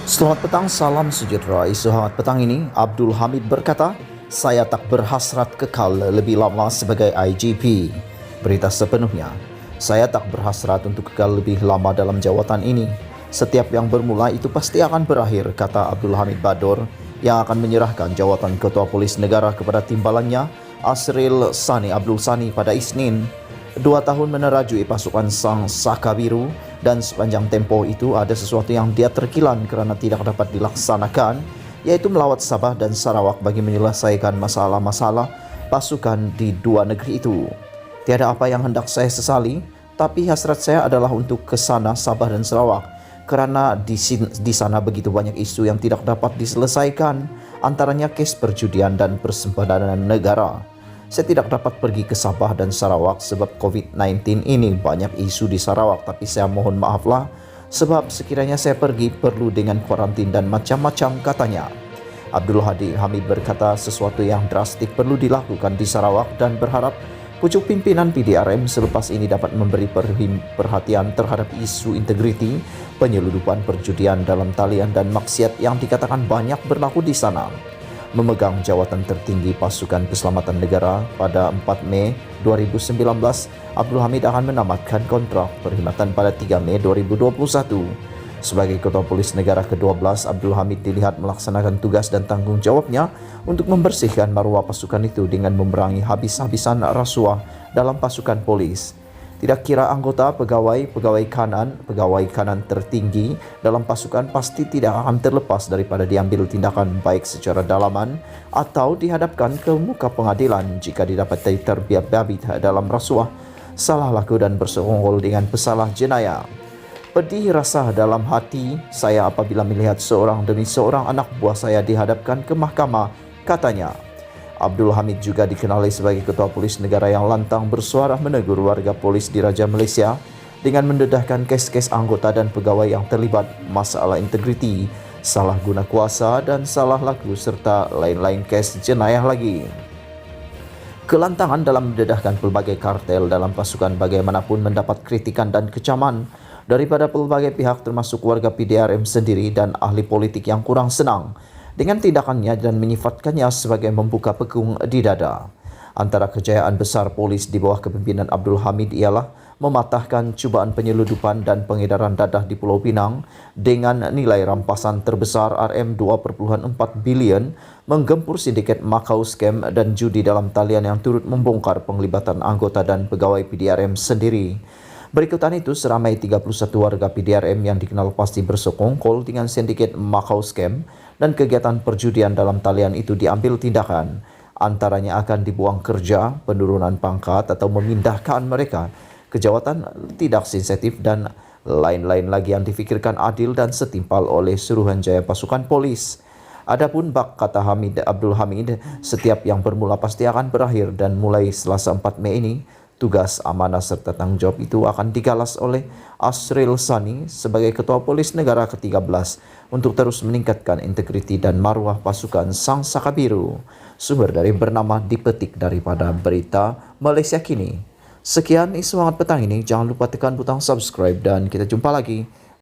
Selamat petang, salam sejahtera. Isu hangat petang ini, Abdul Hamid berkata, saya tak berhasrat kekal lebih lama sebagai IGP. Berita sepenuhnya, saya tak berhasrat untuk kekal lebih lama dalam jawatan ini. Setiap yang bermula itu pasti akan berakhir, kata Abdul Hamid Bador, yang akan menyerahkan jawatan Ketua Polis Negara kepada timbalannya, Asril Sani Abdul Sani pada Isnin. 2 tahun menerajui pasukan Sang Saka Biru, dan sepanjang tempoh itu ada sesuatu yang dia terkilan kerana tidak dapat dilaksanakan, yaitu melawat Sabah dan Sarawak bagi menyelesaikan masalah-masalah pasukan di dua negeri itu. Tiada apa yang hendak saya sesali, tapi hasrat saya adalah untuk ke sana Sabah dan Sarawak, kerana di sana begitu banyak isu yang tidak dapat diselesaikan, antaranya kes perjudian dan persempadan negara. Saya tidak dapat pergi ke Sabah dan Sarawak sebab COVID-19 ini. Banyak isu di Sarawak, tapi saya mohon maaflah sebab sekiranya saya pergi perlu dengan kuarantin dan macam-macam, katanya. Abdul Hamid berkata sesuatu yang drastik perlu dilakukan di Sarawak dan berharap pucuk pimpinan PDRM selepas ini dapat memberi perhatian terhadap isu integriti, penyeludupan perjudian dalam talian dan maksiat yang dikatakan banyak berlaku di sana. Memegang jawatan tertinggi Pasukan Keselamatan Negara pada 4 Mei 2019, Abdul Hamid akan menamatkan kontrak perkhidmatan pada 3 Mei 2021. Sebagai Ketua Polis Negara ke-12, Abdul Hamid dilihat melaksanakan tugas dan tanggung jawabnya untuk membersihkan maruah pasukan itu dengan memerangi habis-habisan rasuah dalam pasukan polis. Tidak kira anggota, pegawai kanan tertinggi dalam pasukan pasti tidak akan terlepas daripada diambil tindakan baik secara dalaman atau dihadapkan ke muka pengadilan jika didapati terlibat dalam rasuah, salah laku dan bersekongkol dengan pesalah jenayah. Pedih rasa dalam hati saya apabila melihat seorang demi seorang anak buah saya dihadapkan ke mahkamah, katanya. Abdul Hamid juga dikenali sebagai Ketua Polis Negara yang lantang bersuara menegur warga polis di Raja Malaysia dengan mendedahkan kes-kes anggota dan pegawai yang terlibat masalah integriti, salah guna kuasa dan salah laku serta lain-lain kes jenayah lagi. Kelantangan dalam mendedahkan pelbagai kartel dalam pasukan bagaimanapun mendapat kritikan dan kecaman daripada pelbagai pihak termasuk warga PDRM sendiri dan ahli politik yang kurang senang dengan tindakannya dan menyifatkannya sebagai membuka pekung di dada. Antara kejayaan besar polis di bawah kepimpinan Abdul Hamid ialah mematahkan cubaan penyeludupan dan pengedaran dadah di Pulau Pinang dengan nilai rampasan terbesar RM2.4 bilion, menggempur sindiket Macau Scam dan judi dalam talian yang turut membongkar penglibatan anggota dan pegawai PDRM sendiri. Berikutan itu, seramai 31 warga PDRM yang dikenal pasti bersekongkol dengan sindiket Macau Scam dan kegiatan perjudian dalam talian itu diambil tindakan. Antaranya akan dibuang kerja, penurunan pangkat atau memindahkan mereka ke jawatan tidak sensitif dan lain-lain lagi yang difikirkan adil dan setimpal oleh Suruhanjaya Pasukan Polis. Adapun kata Abdul Hamid, setiap yang bermula pasti akan berakhir dan mulai Selasa 4 Mei ini, tugas, amanah serta tanggung jawab itu akan digalas oleh Asril Sani sebagai Ketua Polis Negara ke-13 untuk terus meningkatkan integriti dan maruah pasukan Sang Saka Biru. Sumber dari bernama dipetik daripada Berita Malaysia Kini. Sekian isu hangat petang ini, jangan lupa tekan butang subscribe dan kita jumpa lagi